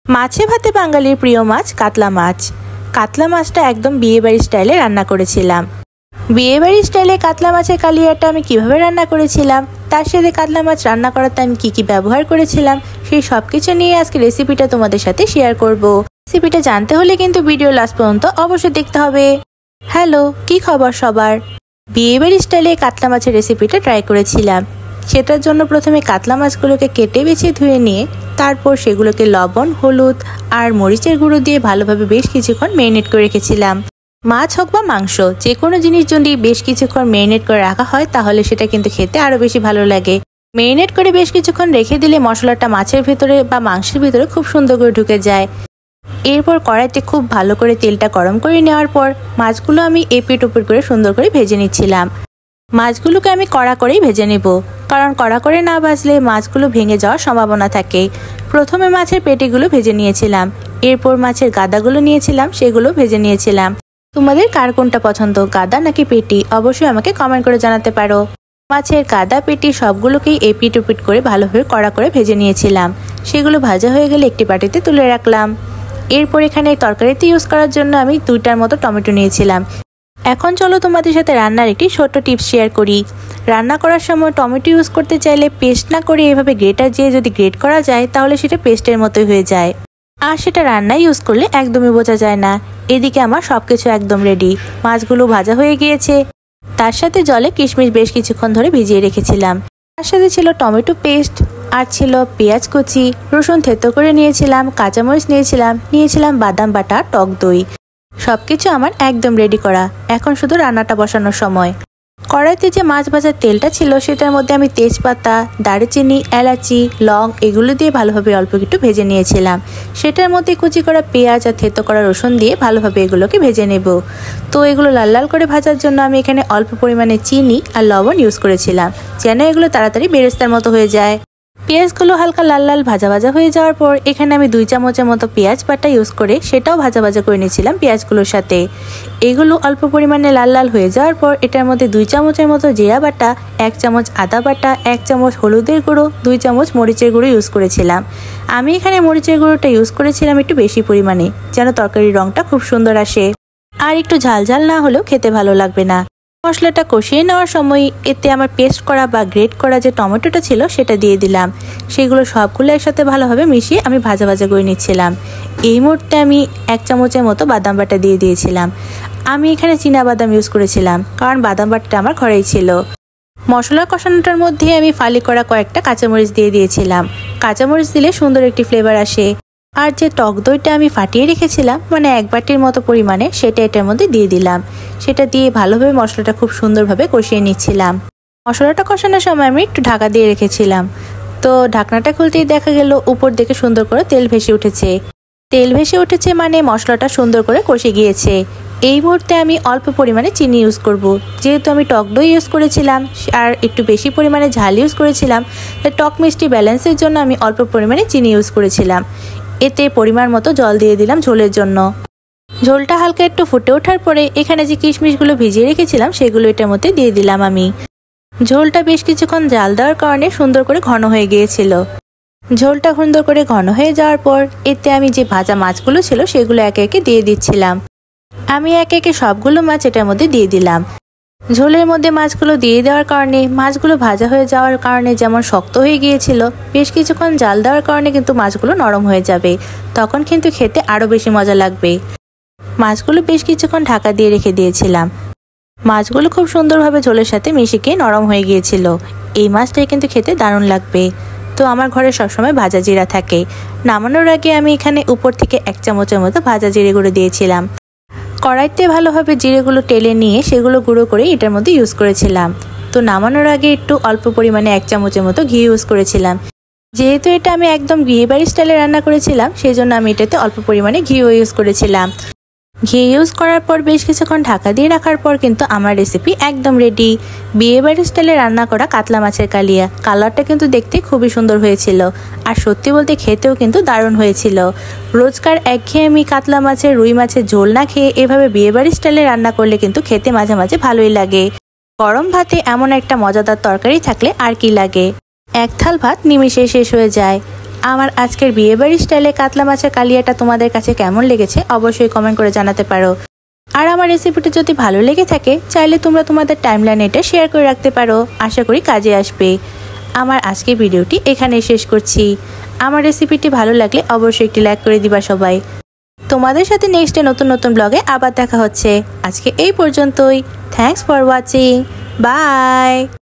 মাছে ভাতে বাঙালির প্রিয় মাছ কাতলা মাছ। কাতলা মাছটা একদম বিয়েবাড়ি স্টাইলে রান্না করেছিলাম। বিয়েবাড়ি স্টাইলে কাতলা মাছের কালিয়াটা আমি কিভাবে রান্না করেছিলাম, তার সাথে কাতলা মাছ রান্না করাতে আমি কি ব্যবহার করেছিলাম, সেই সব কিছু নিয়ে আজকে রেসিপিটা তোমাদের সাথে শেয়ার করব। রেসিপিটা জানতে হলে কিন্তু ভিডিও লাস্ট পর্যন্ত অবশ্যই দেখতে হবে। হ্যালো, কি খবর সবার? বিয়েবাড়ি স্টাইলে কাতলা মাছের রেসিপিটা ট্রাই করেছিলাম। সেটার জন্য প্রথমে কাতলা মাছগুলোকে কেটে বেছে ধুয়ে নিয়ে তারপর সেগুলোকে লবণ, হলুদ আর মরিচের গুঁড়ো দিয়ে ভালোভাবে বেশ কিছুক্ষণ ম্যারিনেট করে রেখেছিলাম। মাছ হোক বা মাংস, যে কোনো জিনিস যদি বেশ কিছুক্ষণ ম্যারিনেট করে রাখা হয় তাহলে সেটা কিন্তু খেতে আরও বেশি ভালো লাগে। ম্যারিনেট করে বেশ কিছুক্ষণ রেখে দিলে মশলাটা মাছের ভেতরে বা মাংসের ভেতরে খুব সুন্দর করে ঢুকে যায়। এরপর কড়াইতে খুব ভালো করে তেলটা গরম করে নেওয়ার পর মাছগুলো আমি এপিট ওপিট করে সুন্দর করে ভেজে নিচ্ছিলাম। মাছগুলোকে আমি কড়া করেই ভেজে নেব, কারণ কড়া করে না ভাজলে মাছগুলো ভেঙে যাওয়ার সম্ভাবনা থাকে। প্রথমে মাছের পেটিগুলো ভেজে নিয়েছিলাম, এরপর মাছের গাদাগুলো নিয়েছিলাম, সেগুলো ভেজে নিয়েছিলাম। তোমাদের কার কোনটা পছন্দ, গাদা নাকি পেটি, অবশ্যই আমাকে কমেন্ট করে জানাতে পারো। মাছের গাদা পেটি সবগুলোকেই এপিট ওপিট করে ভালোভাবে কড়া করে ভেজে নিয়েছিলাম। সেগুলো ভাজা হয়ে গেলে একটি বাটিতে তুলে রাখলাম। এরপর এখানে তরকারিতে ইউজ করার জন্য আমি 2টার মতো টমেটো নিয়েছিলাম। এখন চলো তোমাদের সাথে রান্নার একটি ছোট্ট টিপস শেয়ার করি। রান্না করার সময় টমেটো ইউজ করতে চাইলে পেস্ট না করে এভাবে গ্রেটার দিয়ে যদি গ্রেট করা যায় তাহলে সেটা পেস্টের মতোই হয়ে যায়, আর সেটা রান্নায় ইউজ করলে একদমই বোঝা যায় না। এদিকে আমার সবকিছু একদম রেডি। মাছগুলো ভাজা হয়ে গিয়েছে, তার সাথে জলে কিশমিশ বেশ কিছুক্ষণ ধরে ভিজিয়ে রেখেছিলাম। তার সাথে ছিল টমেটো পেস্ট, আর ছিল পেঁয়াজ কুচি, রসুন থেতো করে নিয়েছিলাম, কাঁচামরিচ নিয়েছিলাম বাদাম বাটা, টক দই। সবকিছু আমার একদম রেডি করা। এখন শুধু রান্নাটা বসানোর সময়। কড়াইতে যে মাছ ভাজার তেলটা ছিল সেটার মধ্যে আমি তেজপাতা, দারুচিনি, এলাচি, লং এগুলো দিয়ে ভালোভাবে অল্প একটু ভেজে নিয়েছিলাম। সেটার মধ্যে কুচি করা পেঁয়াজ আর থেতো করা রসুন দিয়ে ভালোভাবে এগুলোকে ভেজে নেব। তো এগুলো লাল লাল করে ভাজার জন্য আমি এখানে অল্প পরিমাণে চিনি আর লবণ ইউজ করেছিলাম, যেন এগুলো তাড়াতাড়ি বেরেস্তার মতো হয়ে যায়। পেঁয়াজগুলো হালকা লাল লাল ভাজা হয়ে যাওয়ার পর এখানে আমি 2 চামচের মতো পেঁয়াজ বাটা ইউজ করে সেটাও ভাজা করে নিয়েছিলাম পেঁয়াজগুলোর সাথে। এগুলো অল্প পরিমাণে লাল লাল হয়ে যাওয়ার পর এটার মধ্যে 2 চামচের মতো জিরা বাটা, 1 চামচ আদা বাটা, 1 চামচ হলুদের গুঁড়ো, 2 চামচ মরিচের গুঁড়ো ইউজ করেছিলাম। আমি এখানে মরিচের গুঁড়োটা ইউজ করেছিলাম একটু বেশি পরিমাণে, যেন তরকারির রঙটা খুব সুন্দর আসে, আর একটু ঝাল ঝাল না হলেও খেতে ভালো লাগবে না। মশলাটা কষিয়ে নেওয়ার সময় এতে আমার পেস্ট করা বা গ্রেট করা যে টমেটোটা ছিল সেটা দিয়ে দিলাম। সেগুলো সবগুলো একসাথে ভালোভাবে মিশিয়ে আমি ভাজা করে নিচ্ছিলাম। এই মুহূর্তে আমি 1 চামচের মতো বাদাম বাটা দিয়ে দিয়েছিলাম। আমি এখানে চীনা বাদাম ইউজ করেছিলাম, কারণ বাদাম বাটাটা আমার ঘরেই ছিল। মশলা কষানোটার মধ্যে আমি ফালি করা কয়েকটা কাঁচামরিচ দিয়ে দিয়েছিলাম। কাঁচামরিচ দিলে সুন্দর একটি ফ্লেভার আসে। আর যে টক দইটা আমি ফাটিয়ে রেখেছিলাম, মানে 1 বাটির মতো পরিমাণে, সেটা এটার মধ্যে দিয়ে দিলাম। সেটা দিয়ে ভালোভাবে মশলাটা খুব সুন্দরভাবে কষিয়ে নিচ্ছিলাম। মশলাটা কষানোর সময় আমি একটু ঢাকা দিয়ে রেখেছিলাম। তো ঢাকনাটা খুলতেই দেখা গেল উপর দিকে সুন্দর করে তেল ভেসে উঠেছে। তেল ভেসে উঠেছে মানে মশলাটা সুন্দর করে কষে গিয়েছে। এই মুহূর্তে আমি অল্প পরিমাণে চিনি ইউজ করব। যেহেতু আমি টক দই ইউজ করেছিলাম আর একটু বেশি পরিমাণে ঝাল ইউজ করেছিলাম, তাই টক মিষ্টি ব্যালেন্সের জন্য আমি অল্প পরিমাণে চিনি ইউজ করেছিলাম। এতে পরিমাণ মতো জল দিয়ে দিলাম ঝোলের জন্য। ঝোলটা হালকা একটু ফুটে ওঠার পরে এখানে যে কিশমিশগুলো ভিজিয়ে রেখেছিলাম সেগুলো এটার মধ্যে দিয়ে দিলাম আমি। ঝোলটা বেশ কিছুক্ষণ জাল দেওয়ার কারণে সুন্দর করে ঘন হয়ে গিয়েছিল। ঝোলটা সুন্দর করে ঘন হয়ে যাওয়ার পর এতে আমি যে ভাজা মাছগুলো ছিল সেগুলো একে একে দিয়ে দিচ্ছিলাম। আমি একে একে সবগুলো মাছ এটার মধ্যে দিয়ে দিলাম। ঝোলের মধ্যে মাছগুলো দিয়ে দেওয়ার কারণে মাছগুলো ভাজা হয়ে যাওয়ার কারণে যেমন শক্ত হয়ে গিয়েছিল, বেশ কিছুক্ষণ জাল দেওয়ার কারণে কিন্তু মাছগুলো নরম হয়ে যাবে, তখন কিন্তু খেতে আরও বেশি মজা লাগবে। মাছগুলো বেশ কিছুক্ষণ ঢাকা দিয়ে রেখে দিয়েছিলাম। মাছগুলো খুব সুন্দরভাবে ঝোলের সাথে মিশে গিয়ে নরম হয়ে গিয়েছিল। এই মাছটাই কিন্তু খেতে দারুণ লাগবে। তো আমার ঘরে সবসময় ভাজা জিরা থাকে। নামানোর আগে আমি এখানে উপর থেকে 1 চামচের মতো ভাজা জিরে গুঁড়ো দিয়েছিলাম। কড়াইতে ভালোভাবে জিরেগুলো টেলে নিয়ে সেগুলো গুঁড়ো করে এটার মধ্যে ইউজ করেছিলাম। তো নামানোর আগে একটু অল্প পরিমাণে 1 চামচের মতো ঘি ইউজ করেছিলাম। যেহেতু এটা আমি একদম বিয়েবাড়ি স্টাইলে রান্না করেছিলাম, সেই জন্য আমি এটাতে অল্প পরিমাণে ঘিও ইউজ করেছিলাম। ঘি ইউজ করার পর বেশ কিছুক্ষণ ঢাকা দিয়ে রাখার পর কিন্তু আমার রেসিপি একদম রেডি। বিয়েবাড়ি স্টাইলে রান্না করা কাতলা মাছের কালিয়া। কালারটা কিন্তু দেখতে খুবই সুন্দর হয়েছিল, আর সত্যি বলতে খেতেও কিন্তু দারুণ হয়েছিল। রোজকার একঘেয়েমি কাতলা মাছের, রুই মাছের ঝোল না খেয়ে এভাবে বিয়েবাড়ি স্টাইলে রান্না করলে কিন্তু খেতে মাঝে মাঝে ভালোই লাগে। গরম ভাতে এমন একটা মজাদার তরকারি থাকলে আর কি লাগে। 1 থাল ভাত নিমিষে শেষ হয়ে যায়। আমার আজকের বিয়েবাড়ির স্টাইলে কাতলা মাছের কালিয়াটা তোমাদের কাছে কেমন লেগেছে অবশ্যই কমেন্ট করে জানাতে পারো। আর আমার রেসিপিটি যদি ভালো লেগে থাকে চাইলে তোমরা তোমাদের টাইমলাইনে এটা শেয়ার করে রাখতে পারো, আশা করি কাজে আসবে। আমার আজকের ভিডিওটি এখানেই শেষ করছি। আমার রেসিপিটি ভালো লাগলে অবশ্যই একটি লাইক করে দিবা সবাই। তোমাদের সাথে নেক্সটে নতুন নতুন ব্লগে আবার দেখা হচ্ছে। আজকে এই পর্যন্তই। Thanks for watching. বাই।